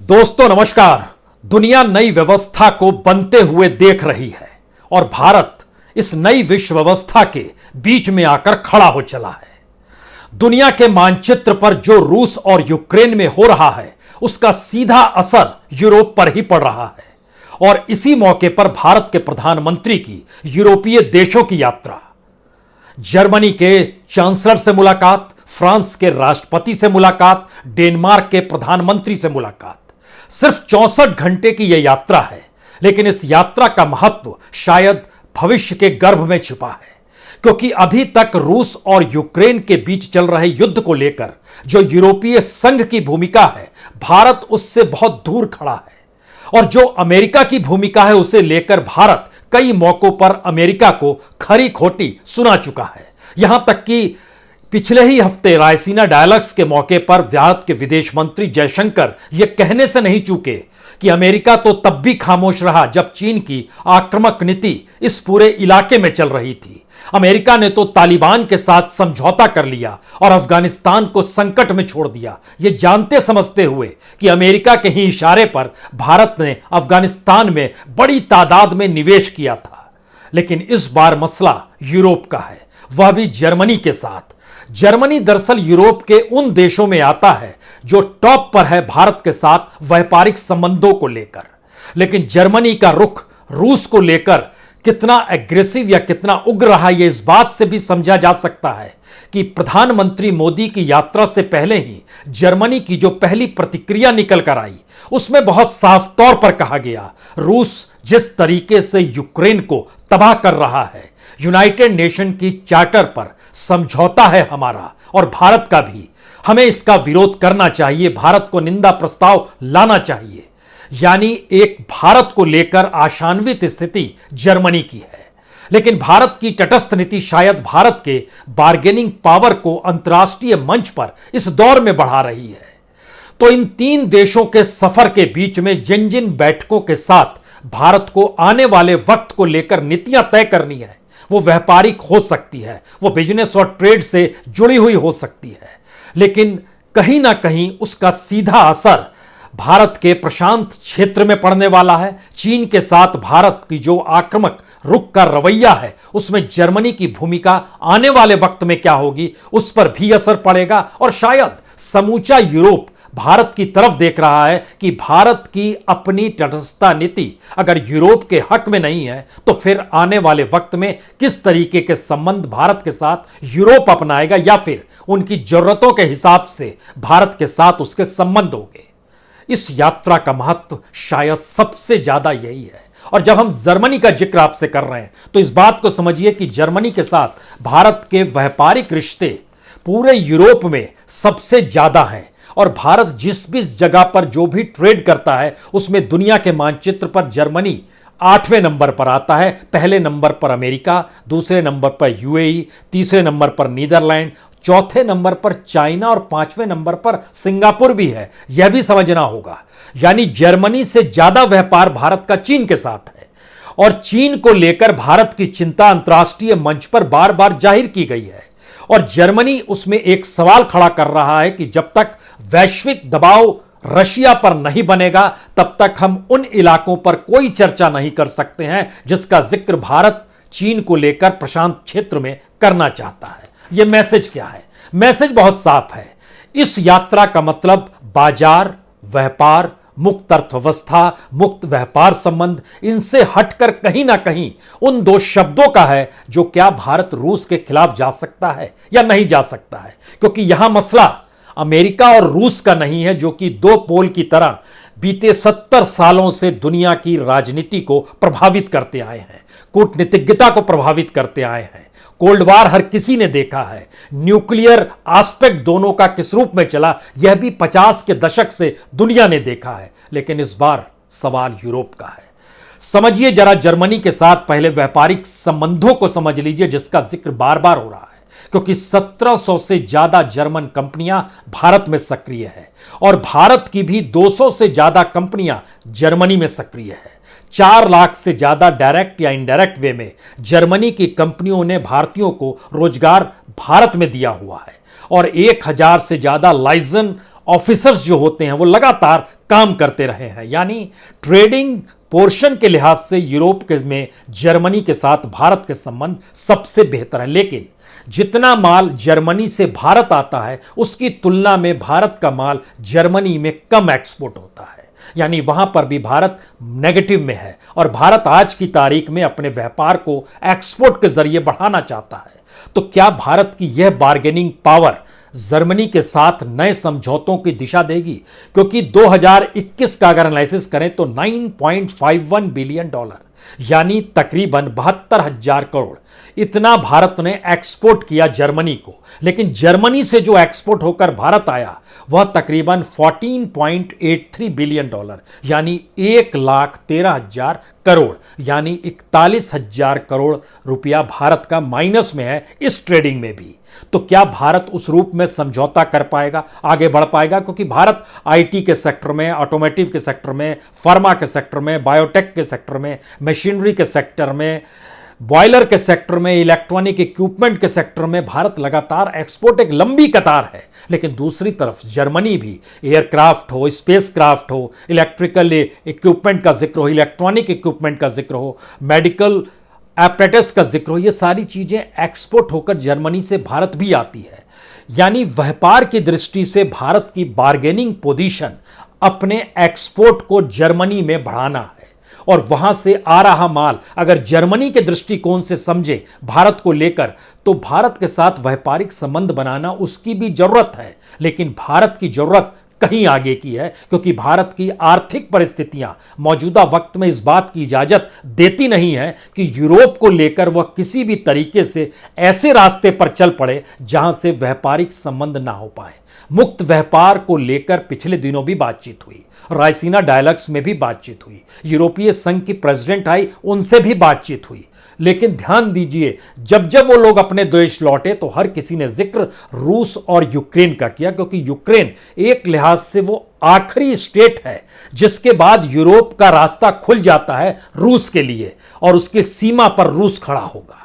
दोस्तों नमस्कार। दुनिया नई व्यवस्था को बनते हुए देख रही है और भारत इस नई विश्व व्यवस्था के बीच में आकर खड़ा हो चला है। दुनिया के मानचित्र पर जो रूस और यूक्रेन में हो रहा है उसका सीधा असर यूरोप पर ही पड़ रहा है और इसी मौके पर भारत के प्रधानमंत्री की यूरोपीय देशों की यात्रा, जर्मनी के चांसलर से मुलाकात, फ्रांस के राष्ट्रपति से मुलाकात, डेनमार्क के प्रधानमंत्री से मुलाकात। सिर्फ 64 घंटे की यह यात्रा है, लेकिन इस यात्रा का महत्व शायद भविष्य के गर्भ में छिपा है, क्योंकि अभी तक रूस और यूक्रेन के बीच चल रहे युद्ध को लेकर जो यूरोपीय संघ की भूमिका है, भारत उससे बहुत दूर खड़ा है। और जो अमेरिका की भूमिका है उसे लेकर भारत कई मौकों पर अमेरिका को खरी खोटी सुना चुका है। यहां तक कि पिछले ही हफ्ते रायसीना डायलॉग्स के मौके पर भारत के विदेश मंत्री जयशंकर यह कहने से नहीं चूके कि अमेरिका तो तब भी खामोश रहा जब चीन की आक्रामक नीति इस पूरे इलाके में चल रही थी। अमेरिका ने तो तालिबान के साथ समझौता कर लिया और अफगानिस्तान को संकट में छोड़ दिया, यह जानते समझते हुए कि अमेरिका के ही इशारे पर भारत ने अफगानिस्तान में बड़ी तादाद में निवेश किया था। लेकिन इस बार मसला यूरोप का है, वह भी जर्मनी के साथ। जर्मनी दरअसल यूरोप के उन देशों में आता है जो टॉप पर है भारत के साथ व्यापारिक संबंधों को लेकर। लेकिन जर्मनी का रुख रूस को लेकर कितना एग्रेसिव या कितना उग्र रहा, यह इस बात से भी समझा जा सकता है कि प्रधानमंत्री मोदी की यात्रा से पहले ही जर्मनी की जो पहली प्रतिक्रिया निकल कर आई उसमें बहुत साफ तौर पर कहा गया, रूस जिस तरीके से यूक्रेन को तबाह कर रहा है, यूनाइटेड नेशन की चार्टर पर समझौता है हमारा और भारत का भी, हमें इसका विरोध करना चाहिए, भारत को निंदा प्रस्ताव लाना चाहिए। यानी एक भारत को लेकर आशान्वित स्थिति जर्मनी की है। लेकिन भारत की तटस्थ नीति शायद भारत के बार्गेनिंग पावर को अंतर्राष्ट्रीय मंच पर इस दौर में बढ़ा रही है। तो इन तीन देशों के सफर के बीच में जिन जिन बैठकों के साथ भारत को आने वाले वक्त को लेकर नीतियां तय करनी है, वो व्यापारिक हो सकती है, वो बिजनेस और ट्रेड से जुड़ी हुई हो सकती है, लेकिन कहीं ना कहीं उसका सीधा असर भारत के प्रशांत क्षेत्र में पड़ने वाला है। चीन के साथ भारत की जो आक्रामक रुख का रवैया है उसमें जर्मनी की भूमिका आने वाले वक्त में क्या होगी उस पर भी असर पड़ेगा और शायद समूचा यूरोप भारत की तरफ देख रहा है कि भारत की अपनी तटस्थता नीति अगर यूरोप के हक में नहीं है तो फिर आने वाले वक्त में किस तरीके के संबंध भारत के साथ यूरोप अपनाएगा या फिर उनकी जरूरतों के हिसाब से भारत के साथ उसके संबंध होंगे। इस यात्रा का महत्व शायद सबसे ज्यादा यही है। और जब हम जर्मनी का जिक्र आपसे कर रहे हैं तो इस बात को समझिए कि जर्मनी के साथ भारत के व्यापारिक रिश्ते पूरे यूरोप में सबसे ज्यादा हैं और भारत जिस भी जगह पर जो भी ट्रेड करता है उसमें दुनिया के मानचित्र पर जर्मनी 8वें नंबर पर आता है। पहले नंबर पर अमेरिका, दूसरे नंबर पर यूएई, तीसरे नंबर पर नीदरलैंड, चौथे नंबर पर चाइना और 5वें नंबर पर सिंगापुर भी है। यह भी समझना होगा, यानी जर्मनी से ज्यादा व्यापार भारत का चीन के साथ है और चीन को लेकर भारत की चिंता अंतर्राष्ट्रीय मंच पर बार बार जाहिर की गई है और जर्मनी उसमें एक सवाल खड़ा कर रहा है कि जब तक वैश्विक दबाव रशिया पर नहीं बनेगा तब तक हम उन इलाकों पर कोई चर्चा नहीं कर सकते हैं जिसका जिक्र भारत चीन को लेकर प्रशांत क्षेत्र में करना चाहता है। यह मैसेज क्या है? मैसेज बहुत साफ है। इस यात्रा का मतलब बाजार, व्यापार, मुक्त अर्थव्यवस्था, मुक्त व्यापार संबंध, इनसे हटकर कहीं ना कहीं उन दो शब्दों का है जो क्या भारत रूस के खिलाफ जा सकता है या नहीं जा सकता है। क्योंकि यहां मसला अमेरिका और रूस का नहीं है जो कि दो पोल की तरह बीते 70 सालों से दुनिया की राजनीति को प्रभावित करते आए हैं, कूटनीतिज्ञता को प्रभावित करते आए हैं। कोल्ड वार हर किसी ने देखा है, न्यूक्लियर एस्पेक्ट दोनों का किस रूप में चला यह भी 50 के दशक से दुनिया ने देखा है। लेकिन इस बार सवाल यूरोप का है। समझिए जरा जर्मनी के साथ पहले व्यापारिक संबंधों को समझ लीजिए जिसका जिक्र बार बार हो रहा है, क्योंकि 1700 से ज्यादा जर्मन कंपनियां भारत में सक्रिय है और भारत की भी 200 से ज्यादा कंपनियां जर्मनी में सक्रिय है। 4 लाख से ज्यादा डायरेक्ट या इनडायरेक्ट वे में जर्मनी की कंपनियों ने भारतीयों को रोजगार भारत में दिया हुआ है और 1000 से ज्यादा लाइसेंस ऑफिसर्स जो होते हैं वो लगातार काम करते रहे हैं। यानी ट्रेडिंग पोर्शन के लिहाज से यूरोप के में जर्मनी के साथ भारत के संबंध सबसे बेहतर हैं, लेकिन जितना माल जर्मनी से भारत आता है उसकी तुलना में भारत का माल जर्मनी में कम एक्सपोर्ट होता है। यानी वहां पर भी भारत नेगेटिव में है और भारत आज की तारीख में अपने व्यापार को एक्सपोर्ट के जरिए बढ़ाना चाहता है। तो क्या भारत की यह बार्गेनिंग पावर जर्मनी के साथ नए समझौतों की दिशा देगी? क्योंकि 2021 का अगर एनालिसिस करें तो 9.51 बिलियन डॉलर यानी तकरीबन 72,000 करोड़ इतना भारत ने एक्सपोर्ट किया जर्मनी को, लेकिन जर्मनी से जो एक्सपोर्ट होकर भारत आया वह तकरीबन 14.83 बिलियन डॉलर यानी 1,13,000 करोड़ यानी 41,000 करोड़ रुपया भारत का माइनस में है इस ट्रेडिंग में भी। तो क्या भारत उस रूप में समझौता कर पाएगा, आगे बढ़ पाएगा? क्योंकि भारत आईटी के सेक्टर में, ऑटोमोटिव के सेक्टर में, फार्मा के सेक्टर में, बायोटेक के सेक्टर में, मशीनरी के सेक्टर में, बॉयलर के सेक्टर में, इलेक्ट्रॉनिक इक्विपमेंट के सेक्टर में भारत लगातार एक्सपोर्ट एक लंबी कतार है। लेकिन दूसरी तरफ जर्मनी भी एयरक्राफ्ट हो, स्पेस क्राफ्ट हो, इलेक्ट्रिकल इक्विपमेंट का जिक्र हो, इलेक्ट्रॉनिक इक्विपमेंट का जिक्र हो, मेडिकल एपरेटस का जिक्र हो, ये सारी चीजें एक्सपोर्ट होकर जर्मनी से भारत भी आती है। यानी व्यापार की दृष्टि से भारत की बार्गेनिंग पोजीशन अपने एक्सपोर्ट को जर्मनी में बढ़ाना है और वहां से आ रहा माल अगर जर्मनी के दृष्टिकोण से समझे भारत को लेकर तो भारत के साथ व्यापारिक संबंध बनाना उसकी भी जरूरत है। लेकिन भारत की जरूरत कहीं आगे की है क्योंकि भारत की आर्थिक परिस्थितियां मौजूदा वक्त में इस बात की इजाजत देती नहीं है कि यूरोप को लेकर वह किसी भी तरीके से ऐसे रास्ते पर चल पड़े जहां से व्यापारिक संबंध ना हो पाए। मुक्त व्यापार को लेकर पिछले दिनों भी बातचीत हुई, रायसीना डायलॉग्स में भी बातचीत हुई, यूरोपीय संघ की प्रेसिडेंट आई उनसे भी बातचीत हुई। लेकिन ध्यान दीजिए जब जब वो लोग अपने देश लौटे तो हर किसी ने जिक्र रूस और यूक्रेन का किया, क्योंकि यूक्रेन एक लिहाज से वो आखिरी स्टेट है जिसके बाद यूरोप का रास्ता खुल जाता है रूस के लिए और उसकी सीमा पर रूस खड़ा होगा।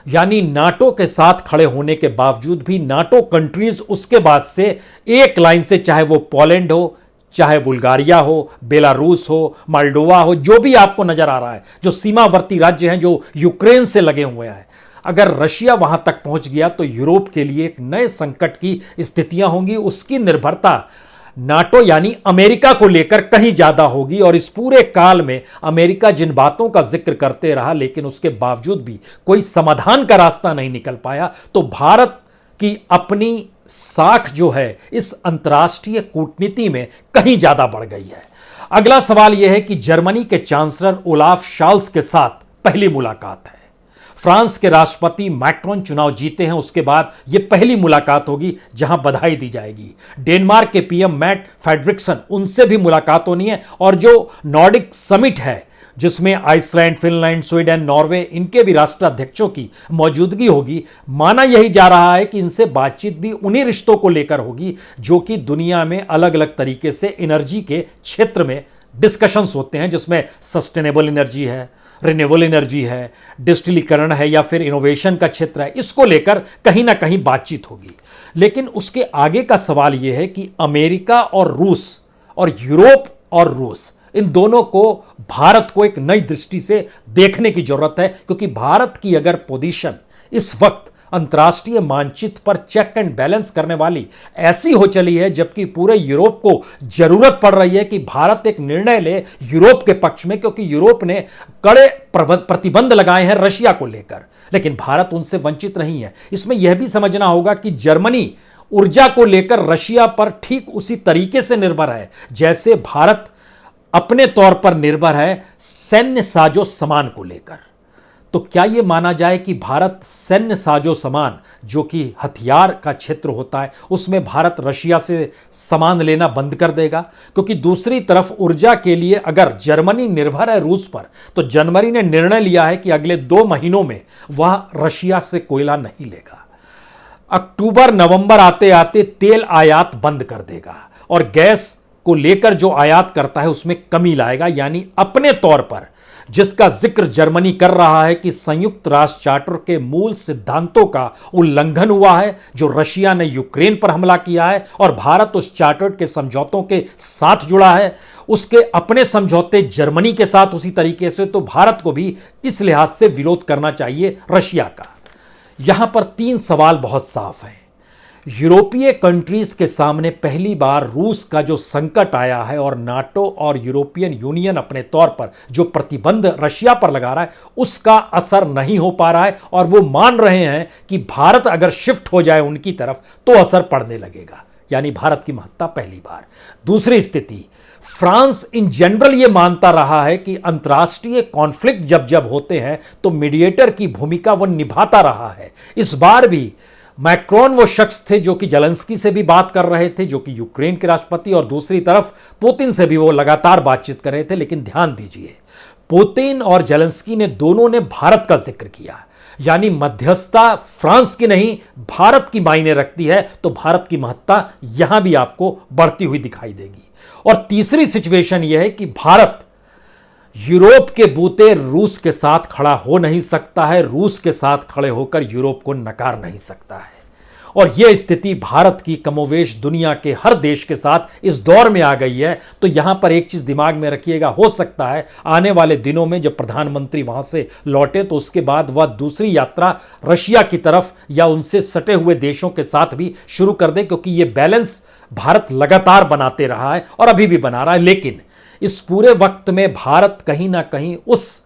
यानी नाटो के साथ खड़े होने के बावजूद भी नाटो कंट्रीज उसके बाद से एक लाइन से, चाहे वो पोलैंड हो, चाहे बुल्गारिया हो, बेलारूस हो, मोल्डोवा हो, जो भी आपको नजर आ रहा है, जो सीमावर्ती राज्य हैं जो यूक्रेन से लगे हुए हैं, अगर रशिया वहां तक पहुंच गया तो यूरोप के लिए एक नए संकट की स्थितियां होंगी। उसकी निर्भरता नाटो यानी अमेरिका को लेकर कहीं ज्यादा होगी और इस पूरे काल में अमेरिका जिन बातों का जिक्र करते रहा लेकिन उसके बावजूद भी कोई समाधान का रास्ता नहीं निकल पाया, तो भारत की अपनी साख जो है इस अंतर्राष्ट्रीय कूटनीति में कहीं ज्यादा बढ़ गई है। अगला सवाल यह है कि जर्मनी के चांसलर ओलाफ शॉल्ज के साथ पहली मुलाकात है। फ्रांस के राष्ट्रपति मैक्रोन चुनाव जीते हैं, उसके बाद यह पहली मुलाकात होगी जहां बधाई दी जाएगी। डेनमार्क के पीएम मैट फ्रेडरिक्सन, उनसे भी मुलाकात होनी है और जो नॉर्डिक समिट है जिसमें आइसलैंड, फिनलैंड, स्वीडन, नॉर्वे, इनके भी राष्ट्राध्यक्षों की मौजूदगी होगी। माना यही जा रहा है कि इनसे बातचीत भी उन्हीं रिश्तों को लेकर होगी जो कि दुनिया में अलग अलग तरीके से एनर्जी के क्षेत्र में डिस्कशंस होते हैं, जिसमें सस्टेनेबल एनर्जी है, रिन्यूएबल एनर्जी है, डिजिटलीकरण है या फिर इनोवेशन का क्षेत्र है। इसको लेकर कहीं ना कहीं बातचीत होगी। लेकिन उसके आगे का सवाल यह है कि अमेरिका और रूस और यूरोप और रूस, इन दोनों को भारत को एक नई दृष्टि से देखने की जरूरत है, क्योंकि भारत की अगर पोजीशन इस वक्त अंतर्राष्ट्रीय मानचित्र पर चेक एंड बैलेंस करने वाली ऐसी हो चली है, जबकि पूरे यूरोप को जरूरत पड़ रही है कि भारत एक निर्णय ले ऊरोप के पक्ष में, क्योंकि यूरोप ने कड़े प्रतिबंध लगाए हैं रशिया को लेकर, लेकिन भारत उनसे वंचित नहीं है। इसमें यह भी समझना होगा कि जर्मनी ऊर्जा को लेकर रशिया पर ठीक उसी तरीके से निर्भर है जैसे भारत अपने तौर पर निर्भर है सैन्य साजो सामान को लेकर। तो क्या यह माना जाए कि भारत सैन्य साजो सामान, जो कि हथियार का क्षेत्र होता है, उसमें भारत रशिया से सामान लेना बंद कर देगा? क्योंकि दूसरी तरफ ऊर्जा के लिए अगर जर्मनी निर्भर है रूस पर, तो जर्मनी ने निर्णय लिया है कि अगले 2 महीनों में वह रशिया से कोयला नहीं लेगा। अक्टूबर नवंबर आते आते तेल आयात बंद कर देगा और गैस को लेकर जो आयात करता है उसमें कमी लाएगा। यानी अपने तौर पर जिसका जिक्र जर्मनी कर रहा है कि संयुक्त राष्ट्र चार्टर के मूल सिद्धांतों का उल्लंघन हुआ है, जो रशिया ने यूक्रेन पर हमला किया है और भारत उस चार्टर के समझौतों के साथ जुड़ा है, उसके अपने समझौते जर्मनी के साथ उसी तरीके से, तो भारत को भी इस लिहाज से विरोध करना चाहिए रशिया का। यहां पर 3 सवाल बहुत साफ हैं। यूरोपीय कंट्रीज के सामने पहली बार रूस का जो संकट आया है और नाटो और यूरोपियन यूनियन अपने तौर पर जो प्रतिबंध रशिया पर लगा रहा है, उसका असर नहीं हो पा रहा है और वो मान रहे हैं कि भारत अगर शिफ्ट हो जाए उनकी तरफ तो असर पड़ने लगेगा, यानी भारत की महत्ता पहली बार। दूसरी स्थिति, फ्रांस इन जनरल ये मानता रहा है कि अंतर्राष्ट्रीय कॉन्फ्लिक्ट जब जब होते हैं तो मीडिएटर की भूमिका वो निभाता रहा है। इस बार भी मैक्रोन वो शख्स थे जो कि जेलेंस्की से भी बात कर रहे थे, जो कि यूक्रेन के राष्ट्रपति, और दूसरी तरफ पुतिन से भी वो लगातार बातचीत कर रहे थे। लेकिन ध्यान दीजिए, पुतिन और जेलेंस्की ने दोनों ने भारत का जिक्र किया, यानी मध्यस्थता फ्रांस की नहीं भारत की मायने रखती है, तो भारत की महत्ता यहां भी आपको बढ़ती हुई दिखाई देगी। और तीसरी सिचुएशन यह है कि भारत यूरोप के बूते रूस के साथ खड़ा हो नहीं सकता है, रूस के साथ खड़े होकर यूरोप को नकार नहीं सकता है। और यह स्थिति भारत की कमोवेश दुनिया के हर देश के साथ इस दौर में आ गई है। तो यहां पर एक चीज दिमाग में रखिएगा, हो सकता है आने वाले दिनों में जब प्रधानमंत्री वहां से लौटे तो उसके बाद वह दूसरी यात्रा रशिया की तरफ या उनसे सटे हुए देशों के साथ भी शुरू कर दे, क्योंकि यह बैलेंस भारत लगातार बनाते रहा है और अभी भी बना रहा है। लेकिन इस पूरे वक्त में भारत कहीं ना कहीं उस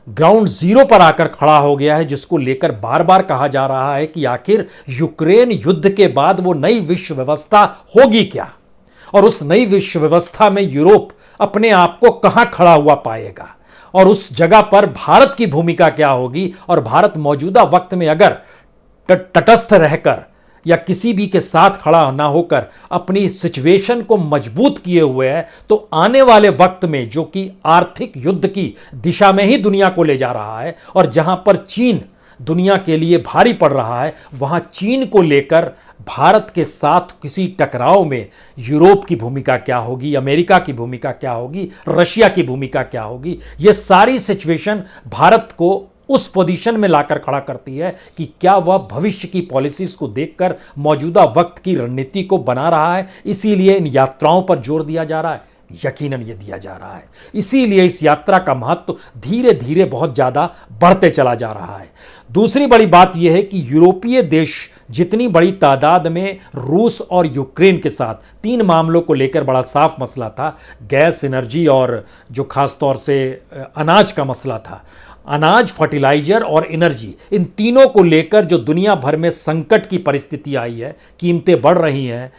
ग्राउंड जीरो पर आकर खड़ा हो गया है, जिसको लेकर बार बार कहा जा रहा है कि आखिर यूक्रेन युद्ध के बाद वो नई विश्व व्यवस्था होगी क्या, और उस नई विश्व व्यवस्था में यूरोप अपने आप को कहां खड़ा हुआ पाएगा, और उस जगह पर भारत की भूमिका क्या होगी। और भारत मौजूदा वक्त में अगर तटस्थ रहकर या किसी भी के साथ खड़ा ना होकर अपनी सिचुएशन को मजबूत किए हुए है, तो आने वाले वक्त में जो कि आर्थिक युद्ध की दिशा में ही दुनिया को ले जा रहा है और जहां पर चीन दुनिया के लिए भारी पड़ रहा है, वहां चीन को लेकर भारत के साथ किसी टकराव में यूरोप की भूमिका क्या होगी, अमेरिका की भूमिका क्या होगी, रशिया की भूमिका क्या होगी, यह सारी सिचुएशन भारत को उस पोजीशन में लाकर खड़ा करती है कि क्या वह भविष्य की पॉलिसीज को देखकर मौजूदा वक्त की रणनीति को बना रहा है। इसीलिए इन यात्राओं पर जोर दिया जा रहा है, यकीनन ये दिया जा रहा है। इसीलिए इस यात्रा का महत्व धीरे धीरे बहुत ज्यादा बढ़ते चला जा रहा है। दूसरी बड़ी बात यह है कि यूरोपीय देश जितनी बड़ी तादाद में रूस और यूक्रेन के साथ 3 मामलों को लेकर बड़ा साफ मसला था, गैस, एनर्जी और जो खास तौर से अनाज का मसला था, अनाज, फर्टिलाइजर और एनर्जी, इन तीनों को लेकर जो दुनिया भर में संकट की परिस्थिति आई है, कीमतें बढ़ रही हैं,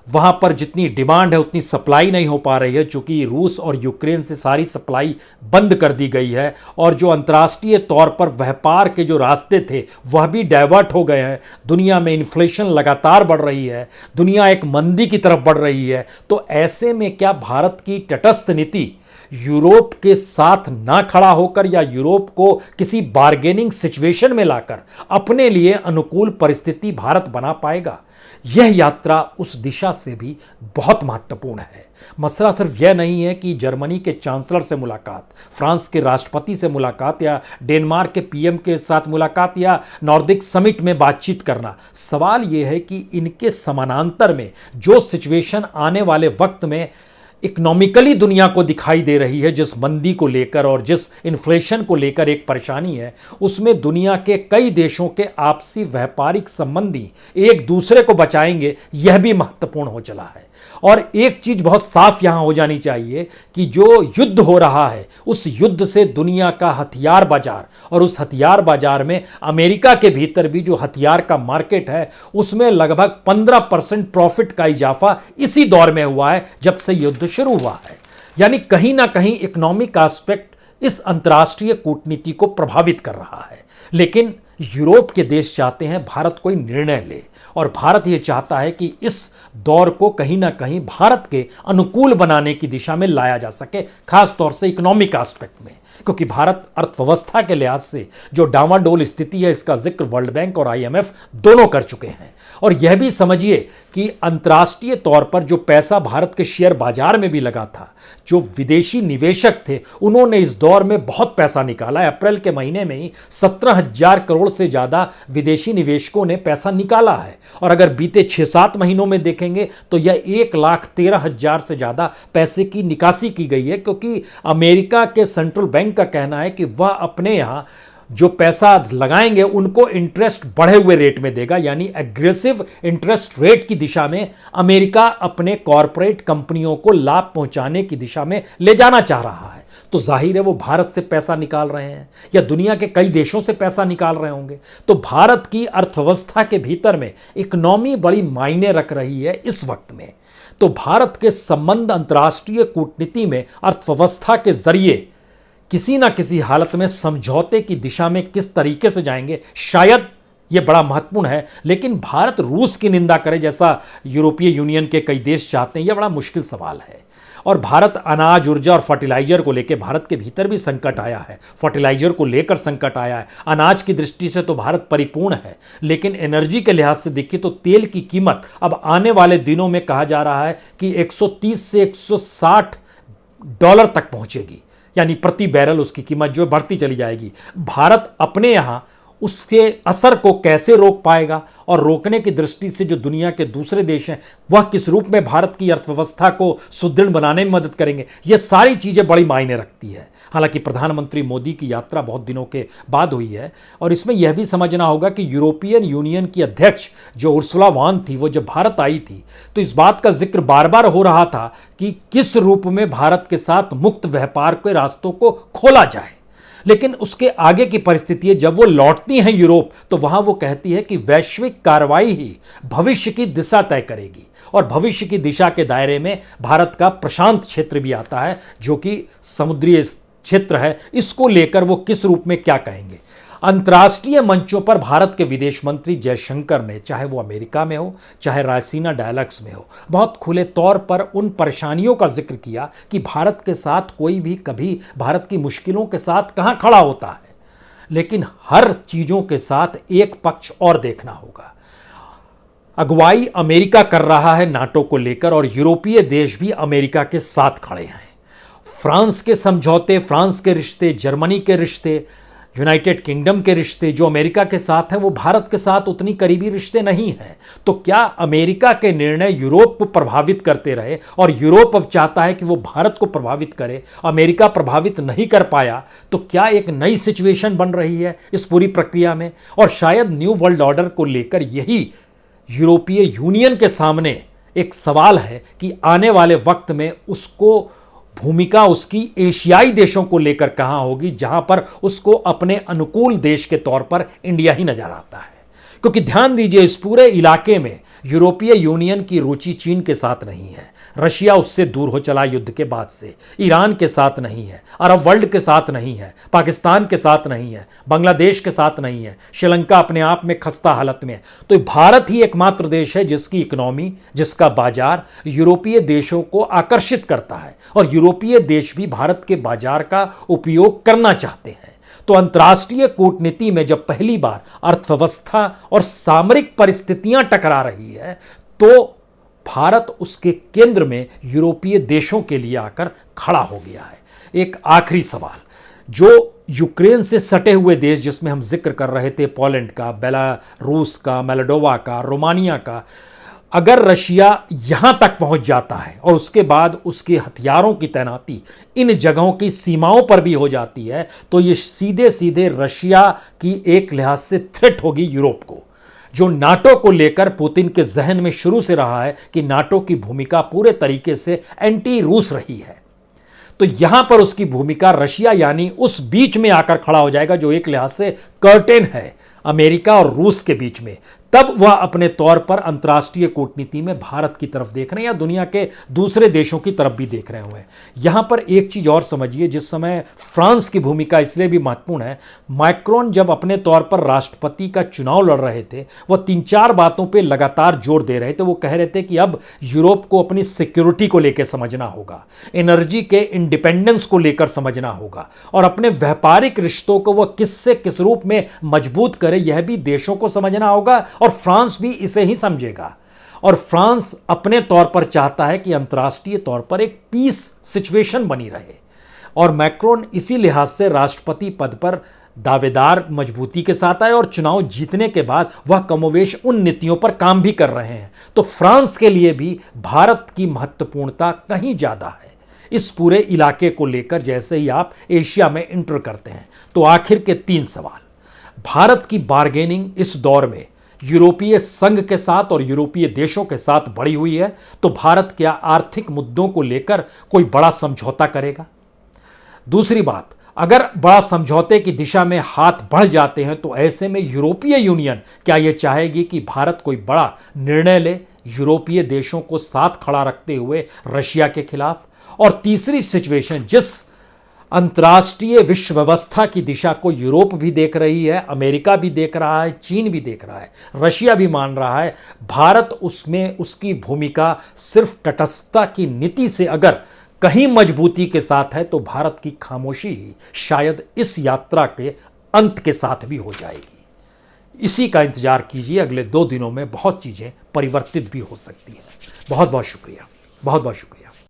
वहां पर जितनी डिमांड है उतनी सप्लाई नहीं हो पा रही है, चूंकि रूस और यूक्रेन से सारी सप्लाई बंद कर दी गई है और जो अंतर्राष्ट्रीय तौर पर व्यापार के जो रास्ते थे वह भी डाइवर्ट हो गए हैं। दुनिया में इन्फ्लेशन लगातार बढ़ रही है, दुनिया एक मंदी की तरफ बढ़ रही है। तो ऐसे में क्या भारत की तटस्थ नीति यूरोप के साथ ना खड़ा होकर या यूरोप को किसी बार्गेनिंग सिचुएशन में लाकर अपने लिए अनुकूल परिस्थिति भारत बना पाएगा? यह यात्रा उस दिशा से भी बहुत महत्वपूर्ण है। मसला सिर्फ यह नहीं है कि जर्मनी के चांसलर से मुलाकात, फ्रांस के राष्ट्रपति से मुलाकात या डेनमार्क के पीएम के साथ मुलाकात या नॉर्डिक समिट में बातचीत करना। सवाल यह है कि इनके समानांतर में जो सिचुएशन आने वाले वक्त में इकोनॉमिकली दुनिया को दिखाई दे रही है, जिस मंदी को लेकर और जिस इन्फ्लेशन को लेकर एक परेशानी है, उसमें दुनिया के कई देशों के आपसी व्यापारिक संबंधी एक दूसरे को बचाएंगे, यह भी महत्वपूर्ण हो चला है। और एक चीज बहुत साफ यहां हो जानी चाहिए कि जो युद्ध हो रहा है उस युद्ध से दुनिया का हथियार बाजार और उस हथियार बाजार में अमेरिका के भीतर भी जो हथियार का मार्केट है उसमें लगभग 15% प्रॉफिट का इजाफा इसी दौर में हुआ है जब से युद्ध शुरू हुआ है। यानी कहीं ना कहीं इकोनॉमिक एस्पेक्ट इस अंतर्राष्ट्रीय कूटनीति को प्रभावित कर रहा है। लेकिन यूरोप के देश चाहते हैं भारत कोई निर्णय ले और भारत यह चाहता है कि इस दौर को कहीं ना कहीं भारत के अनुकूल बनाने की दिशा में लाया जा सके, खास तौर से इकोनॉमिक एस्पेक्ट में। क्योंकि भारत अर्थव्यवस्था के लिहाज से जो डामाडोल स्थिति है, इसका जिक्र वर्ल्ड बैंक और आईएमएफ दोनों कर चुके हैं। और यह भी समझिए कि अंतर्राष्ट्रीय तौर पर जो पैसा भारत के शेयर बाजार में भी लगा था, जो विदेशी निवेशक थे, उन्होंने इस दौर में बहुत पैसा निकाला है। अप्रैल के महीने में ही 17,000 करोड़ से ज्यादा विदेशी निवेशकों ने पैसा निकाला है। और अगर बीते 6-7 महीनों में देखेंगे तो यह 1,13,000 से ज्यादा पैसे की निकासी की गई है, क्योंकि अमेरिका के सेंट्रल बैंक का कहना है कि वह अपने यहां जो पैसा लगाएंगे उनको इंटरेस्ट बढ़े हुए रेट में देगा, यानी एग्रेसिव इंटरेस्ट रेट की दिशा में अमेरिका अपने कॉरपोरेट कंपनियों को लाभ पहुंचाने की दिशा में ले जाना चाह रहा है। तो जाहिर है वो भारत से पैसा निकाल रहे हैं या दुनिया के कई देशों से पैसा निकाल रहे होंगे। तो भारत की अर्थव्यवस्था के भीतर में इकोनॉमी बड़ी मायने रख रही है इस वक्त में। तो भारत के संबंध अंतर्राष्ट्रीय कूटनीति में अर्थव्यवस्था के जरिए किसी ना किसी हालत में समझौते की दिशा में किस तरीके से जाएंगे, शायद यह बड़ा महत्वपूर्ण है। लेकिन भारत रूस की निंदा करे जैसा यूरोपीय यूनियन के कई देश चाहते हैं, यह बड़ा मुश्किल सवाल है। और भारत अनाज, ऊर्जा और फर्टिलाइजर को लेकर भारत के भीतर भी संकट आया है, फर्टिलाइजर को लेकर संकट आया है। अनाज की दृष्टि से तो भारत परिपूर्ण है, लेकिन एनर्जी के लिहाज से देखिए तो तेल की कीमत अब आने वाले दिनों में कहा जा रहा है कि 130 से 160 डॉलर तक पहुंचेगी, यानी प्रति बैरल उसकी कीमत जो बढ़ती चली जाएगी। भारत अपने यहां उसके असर को कैसे रोक पाएगा, और रोकने की दृष्टि से जो दुनिया के दूसरे देश हैं वह किस रूप में भारत की अर्थव्यवस्था को सुदृढ़ बनाने में मदद करेंगे, ये सारी चीजें बड़ी मायने रखती है। हालांकि प्रधानमंत्री मोदी की यात्रा बहुत दिनों के बाद हुई है, और इसमें यह भी समझना होगा कि यूरोपियन यूनियन की अध्यक्ष जो उर्सुला वॉन थी, वो जब भारत आई थी तो इस बात का जिक्र बार बार हो रहा था कि किस रूप में भारत के साथ मुक्त व्यापार के रास्तों को खोला जाए। लेकिन उसके आगे की परिस्थिति, जब वो लौटती हैं यूरोप, तो वहां वो कहती है कि वैश्विक कार्रवाई ही भविष्य की दिशा तय करेगी। और भविष्य की दिशा के दायरे में भारत का प्रशांत क्षेत्र भी आता है, जो कि समुद्री क्षेत्र है। इसको लेकर वो किस रूप में क्या कहेंगे। अंतर्राष्ट्रीय मंचों पर भारत के विदेश मंत्री जयशंकर ने, चाहे वो अमेरिका में हो चाहे रायसीना डायलॉग्स में हो, बहुत खुले तौर पर उन परेशानियों का जिक्र किया कि भारत के साथ कोई भी कभी भारत की मुश्किलों के साथ कहां खड़ा होता है। लेकिन हर चीजों के साथ एक पक्ष और देखना होगा। अगुवाई अमेरिका कर रहा है नाटो को लेकर, और यूरोपीय देश भी अमेरिका के साथ खड़े हैं। फ्रांस के समझौते, फ्रांस के रिश्ते, जर्मनी के रिश्ते, यूनाइटेड किंगडम के रिश्ते जो अमेरिका के साथ हैं, वो भारत के साथ उतनी करीबी रिश्ते नहीं हैं। तो क्या अमेरिका के निर्णय यूरोप को प्रभावित करते रहे, और यूरोप अब चाहता है कि वो भारत को प्रभावित करे, अमेरिका प्रभावित नहीं कर पाया, तो क्या एक नई सिचुएशन बन रही है इस पूरी प्रक्रिया में। और शायद न्यू वर्ल्ड ऑर्डर को लेकर यही यूरोपीय यूनियन के सामने एक सवाल है कि आने वाले वक्त में उसको भूमिका उसकी एशियाई देशों को लेकर कहां होगी, जहां पर उसको अपने अनुकूल देश के तौर पर इंडिया ही नजर आता है। क्योंकि ध्यान दीजिए, इस पूरे इलाके में यूरोपीय यूनियन की रुचि चीन के साथ नहीं है, रशिया उससे दूर हो चला युद्ध के बाद से, ईरान के साथ नहीं है, अरब वर्ल्ड के साथ नहीं है, पाकिस्तान के साथ नहीं है, बांग्लादेश के साथ नहीं है, श्रीलंका अपने आप में खस्ता हालत में है। तो भारत ही एकमात्र देश है जिसकी इकोनॉमी, जिसका बाजार यूरोपीय देशों को आकर्षित करता है, और यूरोपीय देश भी भारत के बाजार का उपयोग करना चाहते हैं। तो अंतर्राष्ट्रीय कूटनीति में जब पहली बार अर्थव्यवस्था और सामरिक परिस्थितियां टकरा रही है, तो भारत उसके केंद्र में यूरोपीय देशों के लिए आकर खड़ा हो गया है। एक आखिरी सवाल, जो यूक्रेन से सटे हुए देश जिसमें हम जिक्र कर रहे थे, पोलैंड का, बेलारूस का, मोल्डोवा का, रोमानिया का, अगर रशिया यहां तक पहुंच जाता है और उसके बाद उसके हथियारों की तैनाती इन जगहों की सीमाओं पर भी हो जाती है, तो ये सीधे सीधे रशिया की एक लिहाज से थ्रेट होगी यूरोप को, जो नाटो को लेकर पुतिन के जहन में शुरू से रहा है कि नाटो की भूमिका पूरे तरीके से एंटी रूस रही है। तो यहां पर उसकी भूमिका रशिया यानी उस बीच में आकर खड़ा हो जाएगा, जो एक लिहाज से कर्टेन है अमेरिका और रूस के बीच में, तब वह अपने तौर पर अंतर्राष्ट्रीय कूटनीति में भारत की तरफ देख रहे हैं या दुनिया के दूसरे देशों की तरफ भी देख रहे हुए हैं। यहां पर एक चीज और समझिए, जिस समय फ्रांस की भूमिका इसलिए भी महत्वपूर्ण है, मैक्रोन जब अपने तौर पर राष्ट्रपति का चुनाव लड़ रहे थे, वह 3-4 बातों पर लगातार जोर दे रहे थे। वो कह रहे थे कि अब यूरोप को अपनी सिक्योरिटी को लेकर समझना होगा, एनर्जी के इंडिपेंडेंस को लेकर समझना होगा, और अपने व्यापारिक रिश्तों को वह किससे किस रूप में मजबूत करे, यह भी देशों को समझना होगा, और फ्रांस भी इसे ही समझेगा। और फ्रांस अपने तौर पर चाहता है कि अंतर्राष्ट्रीय तौर पर एक पीस सिचुएशन बनी रहे, और मैक्रोन इसी लिहाज से राष्ट्रपति पद पर दावेदार मजबूती के साथ आए, और चुनाव जीतने के बाद वह कमोवेश उन नीतियों पर काम भी कर रहे हैं। तो फ्रांस के लिए भी भारत की महत्वपूर्णता कहीं ज्यादा है इस पूरे इलाके को लेकर, जैसे ही आप एशिया में इंटर करते हैं। तो आखिर के 3 सवाल। भारत की बार्गेनिंग इस दौर में यूरोपीय संघ के साथ और यूरोपीय देशों के साथ बढ़ी हुई है, तो भारत क्या आर्थिक मुद्दों को लेकर कोई बड़ा समझौता करेगा? दूसरी बात, अगर बड़ा समझौते की दिशा में हाथ बढ़ जाते हैं, तो ऐसे में यूरोपीय यूनियन क्या यह चाहेगी कि भारत कोई बड़ा निर्णय ले यूरोपीय देशों को साथ खड़ा रखते हुए रशिया के खिलाफ? और तीसरी सिचुएशन, जिस अंतर्राष्ट्रीय विश्व व्यवस्था की दिशा को यूरोप भी देख रही है, अमेरिका भी देख रहा है, चीन भी देख रहा है, रशिया भी मान रहा है, भारत उसमें उसकी भूमिका सिर्फ तटस्थता की नीति से अगर कहीं मजबूती के साथ है, तो भारत की खामोशी ही शायद इस यात्रा के अंत के साथ भी हो जाएगी। इसी का इंतजार कीजिए, अगले 2 दिनों में बहुत चीजें परिवर्तित भी हो सकती हैं। बहुत बहुत शुक्रिया, बहुत बहुत शुक्रिया।